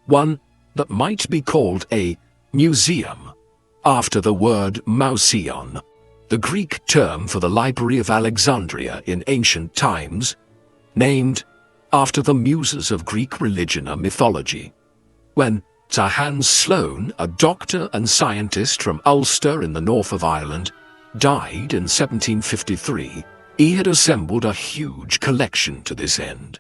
one that might be called a museum, after the word mousion, the Greek term for the Library of Alexandria in ancient times, named after the muses of Greek religion and mythology. When Sir Hans Sloane, a doctor and scientist from Ulster in the north of Ireland, died in 1753, he had assembled a huge collection to this end,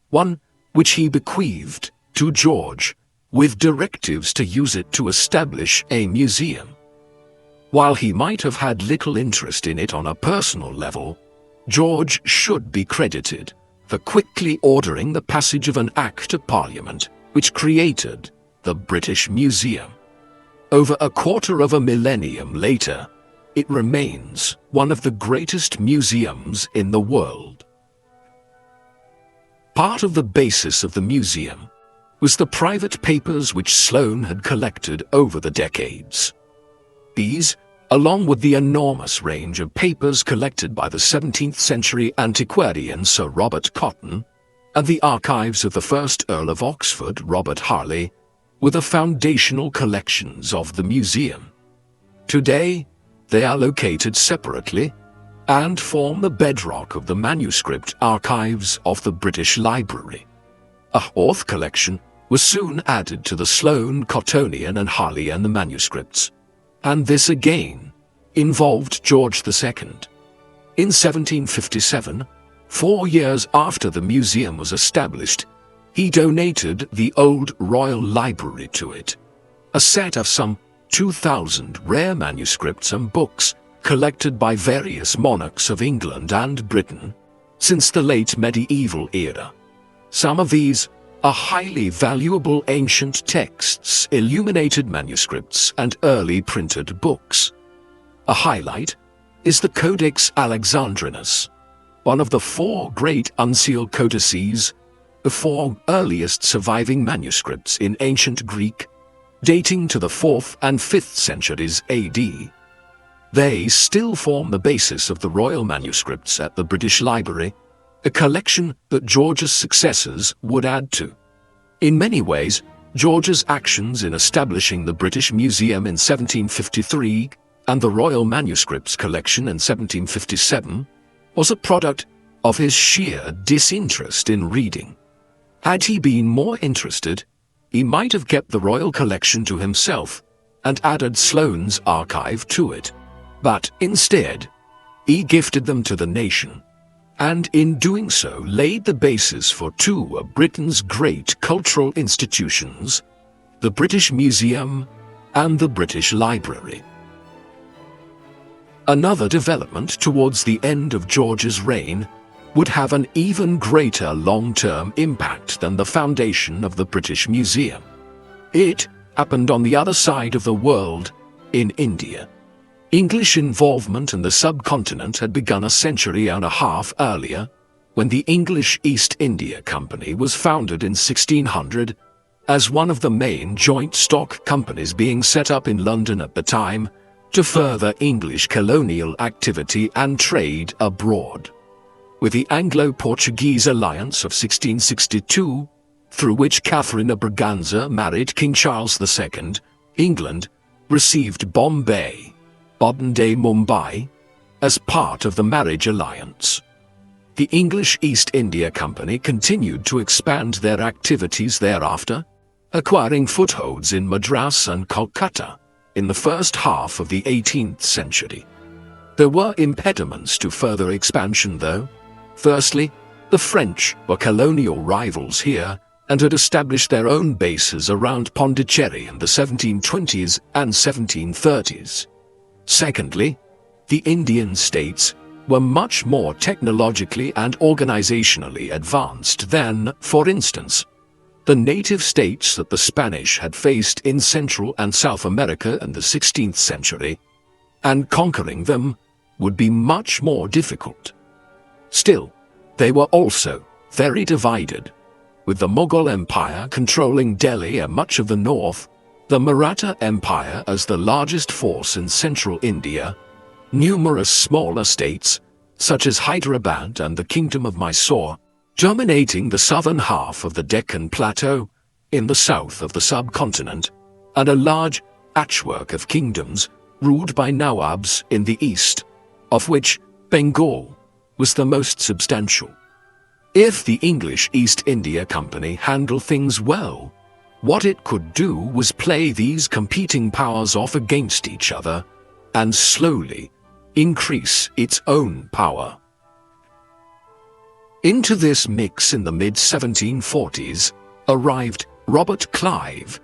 one which he bequeathed to George, with directives to use it to establish a museum. While he might have had little interest in it on a personal level, George should be credited for quickly ordering the passage of an Act of Parliament which created the British Museum. Over a quarter of a millennium later, it remains one of the greatest museums in the world. Part of the basis of the museum was the private papers which Sloane had collected over the decades. These, along with the enormous range of papers collected by the 17th century antiquarian Sir Robert Cotton, and the archives of the first Earl of Oxford, Robert Harley, were the foundational collections of the museum. Today, they are located separately and form the bedrock of the manuscript archives of the British Library. A fourth collection was soon added to the Sloane, Cottonian and Harleian manuscripts, and this again involved George II. In 1757, 4 years after the museum was established, he donated the Old Royal Library to it, a set of some 2,000 rare manuscripts and books collected by various monarchs of England and Britain since the late medieval era. Some of these are highly valuable ancient texts, illuminated manuscripts, and early printed books. A highlight is the Codex Alexandrinus, one of the 4 great unsealed codices, the 4 earliest surviving manuscripts in ancient Greek, dating to the 4th and 5th centuries AD. They still form the basis of the royal manuscripts at the British Library, a collection that George's successors would add to. In many ways, George's actions in establishing the British Museum in 1753 and the Royal Manuscripts Collection in 1757 was a product of his sheer disinterest in reading. Had he been more interested, he might have kept the royal collection to himself and added Sloane's archive to it. But instead, he gifted them to the nation, and in doing so laid the basis for 2 of Britain's great cultural institutions, the British Museum and the British Library. Another development towards the end of George's reign would have an even greater long-term impact than the foundation of the British Museum. It happened on the other side of the world, in India. English involvement in the subcontinent had begun a century and a half earlier, when the English East India Company was founded in 1600 as one of the main joint stock companies being set up in London at the time to further English colonial activity and trade abroad. With the Anglo-Portuguese alliance of 1662, through which Catherine of Braganza married King Charles II, England received Bombay, modern-day Mumbai, as part of the marriage alliance. The English East India Company continued to expand their activities thereafter, acquiring footholds in Madras and Kolkata in the first half of the 18th century. There were impediments to further expansion though. Firstly, the French were colonial rivals here and had established their own bases around Pondicherry in the 1720s and 1730s. Secondly, the Indian states were much more technologically and organizationally advanced than, for instance, the native states that the Spanish had faced in Central and South America in the 16th century, and conquering them would be much more difficult. Still, they were also very divided, with the Mughal Empire controlling Delhi and much of the north, the Maratha Empire as the largest force in central India, numerous smaller states, such as Hyderabad and the Kingdom of Mysore, dominating the southern half of the Deccan Plateau in the south of the subcontinent, and a large patchwork of kingdoms ruled by Nawabs in the east, of which Bengal was the most substantial. If the English East India Company handled things well, what it could do was play these competing powers off against each other and slowly increase its own power. Into this mix in the mid-1740s arrived Robert Clive,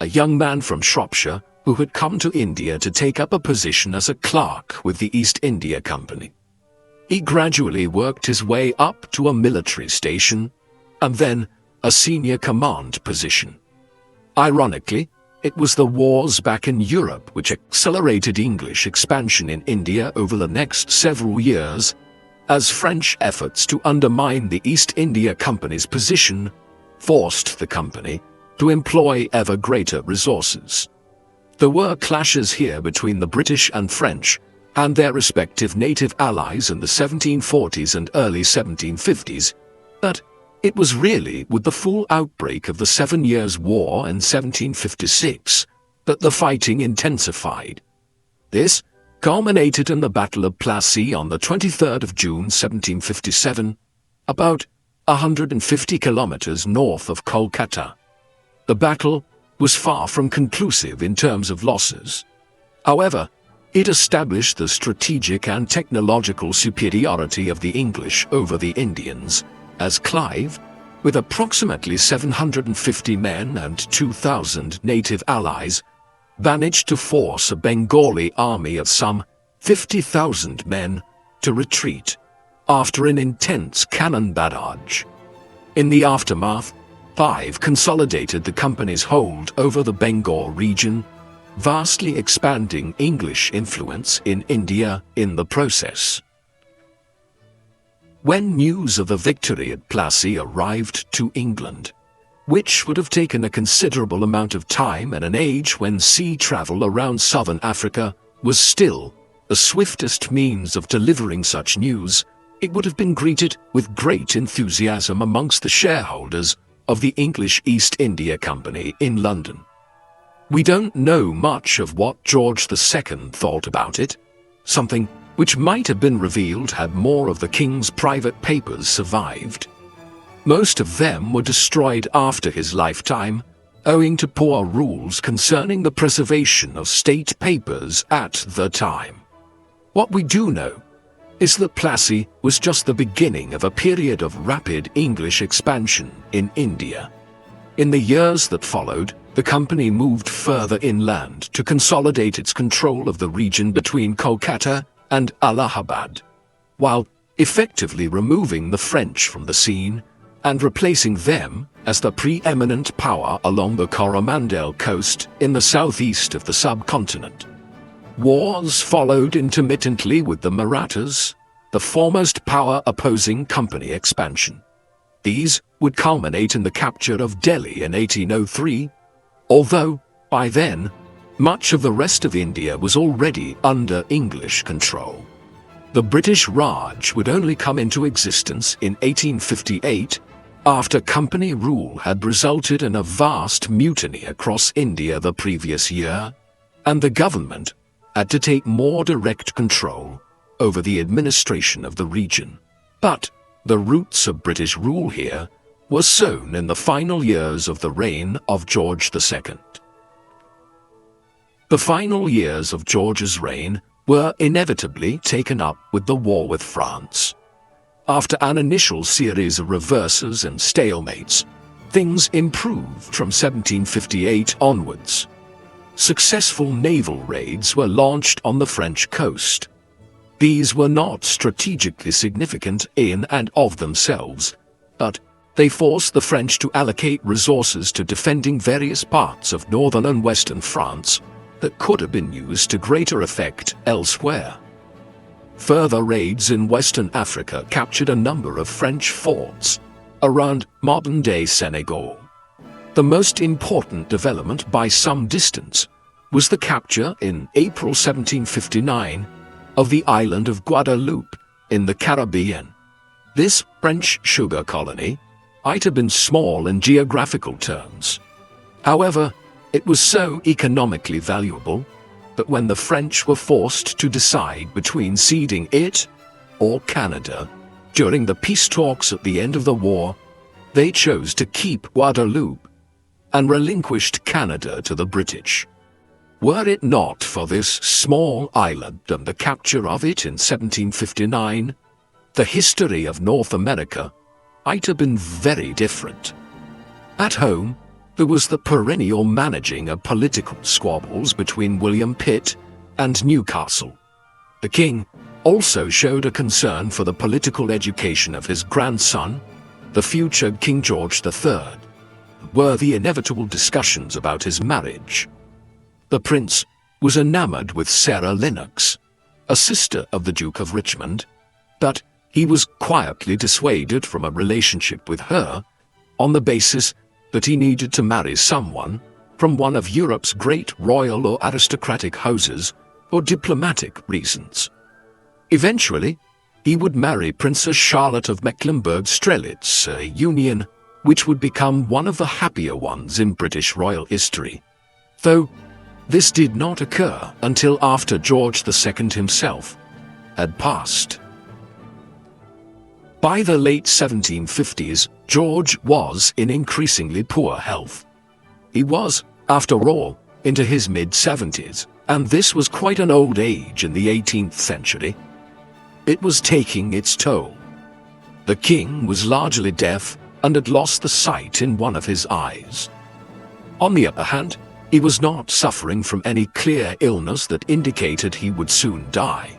a young man from Shropshire who had come to India to take up a position as a clerk with the East India Company. He gradually worked his way up to a military station and then a senior command position. Ironically, it was the wars back in Europe which accelerated English expansion in India over the next several years, as French efforts to undermine the East India Company's position forced the company to employ ever greater resources. There were clashes here between the British and French and their respective native allies in the 1740s and early 1750s, but it was really with the full outbreak of the 7 Years' War in 1756 that the fighting intensified. This culminated in the Battle of Plassey on the 23rd of June 1757, about 150 kilometers north of Kolkata. The battle was far from conclusive in terms of losses. However, it established the strategic and technological superiority of the English over the Indians, as Clive, with approximately 750 men and 2,000 native allies, managed to force a Bengali army of some 50,000 men to retreat after an intense cannon barrage. In the aftermath, Clive consolidated the company's hold over the Bengal region, vastly expanding English influence in India in the process. When news of the victory at Plassey arrived to England, which would have taken a considerable amount of time in an age when sea travel around southern Africa was still the swiftest means of delivering such news, it would have been greeted with great enthusiasm amongst the shareholders of the English East India Company in London. We don't know much of what George II thought about it, something which might have been revealed had more of the king's private papers survived. Most of them were destroyed after his lifetime, owing to poor rules concerning the preservation of state papers at the time. What we do know is that Plassey was just the beginning of a period of rapid English expansion in India. In the years that followed, the company moved further inland to consolidate its control of the region between Kolkata and Allahabad, while effectively removing the French from the scene and replacing them as the preeminent power along the Coromandel coast in the southeast of the subcontinent. Wars followed intermittently with the Marathas, the foremost power opposing company expansion. These would culminate in the capture of Delhi in 1803, although, by then, much of the rest of India was already under English control. The British Raj would only come into existence in 1858 after company rule had resulted in a vast mutiny across India the previous year, and the government had to take more direct control over the administration of the region. But the roots of British rule here were sown in the final years of the reign of George II. The final years of George's reign were inevitably taken up with the war with France. After an initial series of reverses and stalemates, things improved from 1758 onwards. Successful naval raids were launched on the French coast. These were not strategically significant in and of themselves, but they forced the French to allocate resources to defending various parts of northern and western France that could have been used to greater effect elsewhere. Further raids in Western Africa captured a number of French forts around modern-day Senegal. The most important development by some distance was the capture in April 1759 of the island of Guadeloupe in the Caribbean. This French sugar colony might have been small in geographical terms. However, it was so economically valuable that when the French were forced to decide between ceding it or Canada during the peace talks at the end of the war, they chose to keep Guadeloupe and relinquished Canada to the British. Were it not for this small island and the capture of it in 1759, the history of North America might have been very different. At home, there was the perennial managing of political squabbles between William Pitt and Newcastle. The king also showed a concern for the political education of his grandson, the future King George III. Were the inevitable discussions about his marriage. The prince was enamored with Sarah Lennox, a sister of the Duke of Richmond, but he was quietly dissuaded from a relationship with her on the basis that he needed to marry someone from one of Europe's great royal or aristocratic houses for diplomatic reasons. Eventually, he would marry Princess Charlotte of Mecklenburg-Strelitz, a union which would become one of the happier ones in British royal history, though this did not occur until after George II himself had passed. By the late 1750s, George was in increasingly poor health. He was, after all, into his mid-70s, and this was quite an old age in the 18th century. It was taking its toll. The king was largely deaf and had lost the sight in one of his eyes. On the other hand, he was not suffering from any clear illness that indicated he would soon die.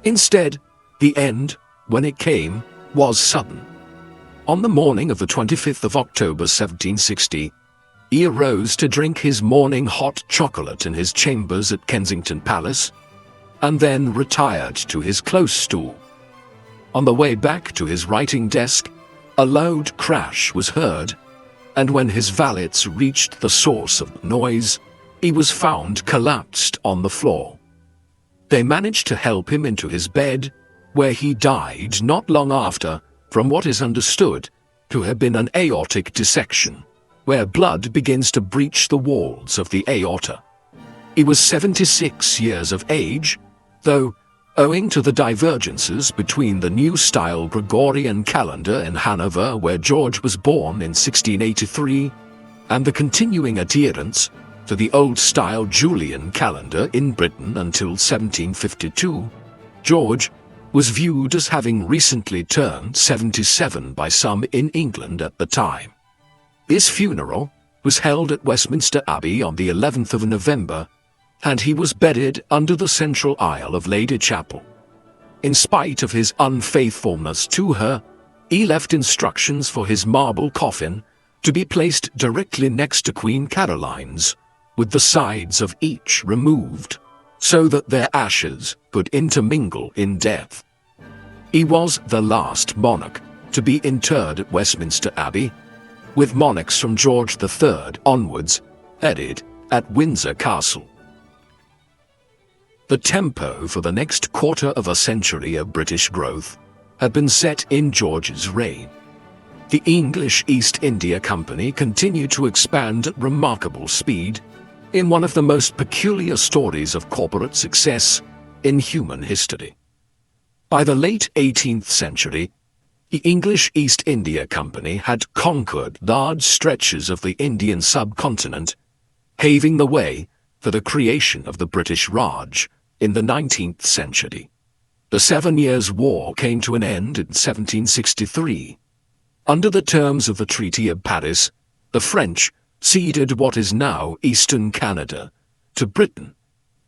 Instead, the end, when it came, was sudden. On the morning of the 25th of October 1760, he arose to drink his morning hot chocolate in his chambers at Kensington Palace, and then retired to his close stool. On the way back to his writing desk, a loud crash was heard, and when his valets reached the source of the noise, he was found collapsed on the floor. They managed to help him into his bed, where he died not long after from what is understood to have been an aortic dissection, where blood begins to breach the walls of the aorta. He was 76 years of age, though, owing to the divergences between the new-style Gregorian calendar in Hanover, where George was born in 1683, and the continuing adherence to the old-style Julian calendar in Britain until 1752, George was viewed as having recently turned 77 by some in England at the time. His funeral was held at Westminster Abbey on the 11th of November, and he was bedded under the central aisle of Lady Chapel. In spite of his unfaithfulness to her, he left instructions for his marble coffin to be placed directly next to Queen Caroline's, with the sides of each removed, so that their ashes could intermingle in death. He was the last monarch to be interred at Westminster Abbey, with monarchs from George III onwards headed at Windsor Castle. The tempo for the next quarter of a century of British growth had been set in George's reign. The English East India Company continued to expand at remarkable speed in one of the most peculiar stories of corporate success in human history. By the late 18th century, the English East India Company had conquered large stretches of the Indian subcontinent, paving the way for the creation of the British Raj in the 19th century. The 7 Years' War came to an end in 1763. Under the terms of the Treaty of Paris, the French ceded what is now eastern Canada to Britain,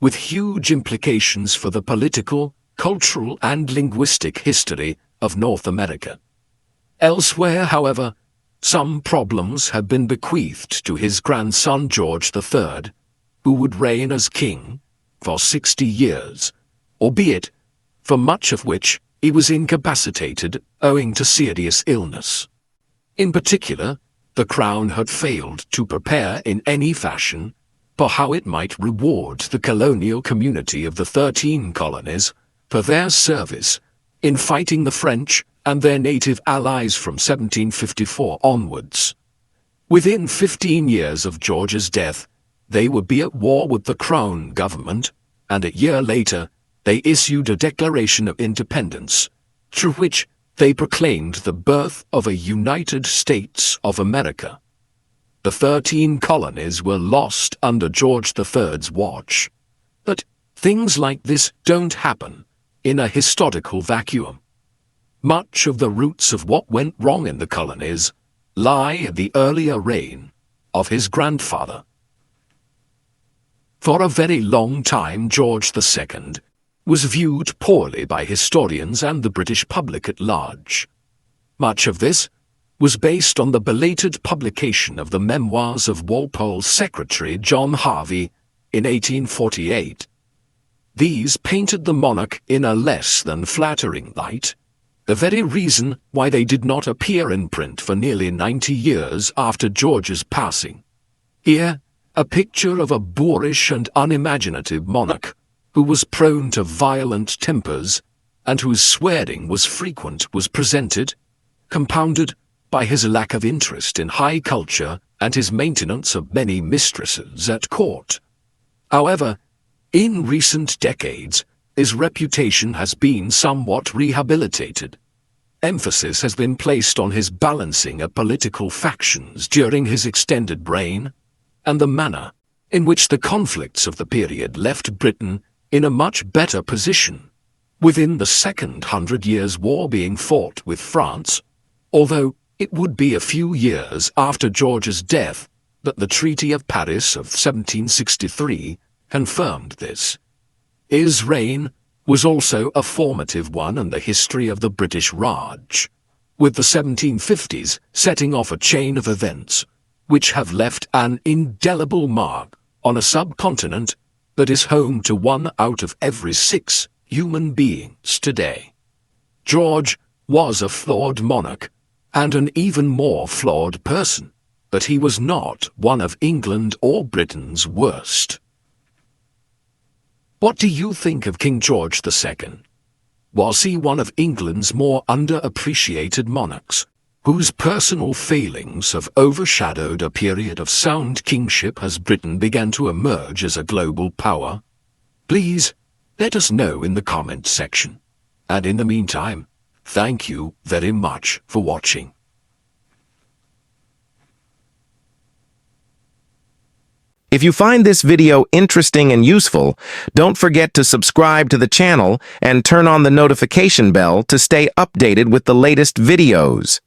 with huge implications for the political, cultural, and linguistic history of North America. Elsewhere, however, some problems had been bequeathed to his grandson George III, who would reign as king for 60 years, albeit for much of which he was incapacitated owing to serious illness. In particular, the crown had failed to prepare in any fashion for how it might reward the colonial community of the 13 colonies for their service in fighting the French and their native allies from 1754 onwards. Within 15 years of George's death, they would be at war with the Crown government, and a year later they issued a Declaration of Independence, through which they proclaimed the birth of a United States of America. The 13 colonies were lost under George III's watch. But things like this don't happen in a historical vacuum. Much of the roots of what went wrong in the colonies lie in the earlier reign of his grandfather. For a very long time, George II was viewed poorly by historians and the British public at large. Much of this was based on the belated publication of the memoirs of Walpole's secretary John Harvey in 1848. These painted the monarch in a less than flattering light, the very reason why they did not appear in print for nearly 90 years after George's passing. Here, a picture of a boorish and unimaginative monarch who was prone to violent tempers and whose swearing was frequent was presented, compounded by his lack of interest in high culture and his maintenance of many mistresses at court. However, in recent decades, his reputation has been somewhat rehabilitated. Emphasis has been placed on his balancing of political factions during his extended reign, and the manner in which the conflicts of the period left Britain in a much better position, within the Second Hundred Years' War being fought with France, although it would be a few years after George's death that the Treaty of Paris of 1763 confirmed this. His reign was also a formative one in the history of the British Raj, with the 1750s setting off a chain of events which have left an indelible mark on a subcontinent that is home to 1 out of every 6 human beings today. George was a flawed monarch, and an even more flawed person, but he was not one of England or Britain's worst. What do you think of King George II? Was he one of England's more underappreciated monarchs, whose personal failings have overshadowed a period of sound kingship as Britain began to emerge as a global power? Please let us know in the comment section. And in the meantime, thank you very much for watching.
If you find this video interesting and useful, don't forget to subscribe to the channel and turn on the notification bell to stay updated with the latest videos.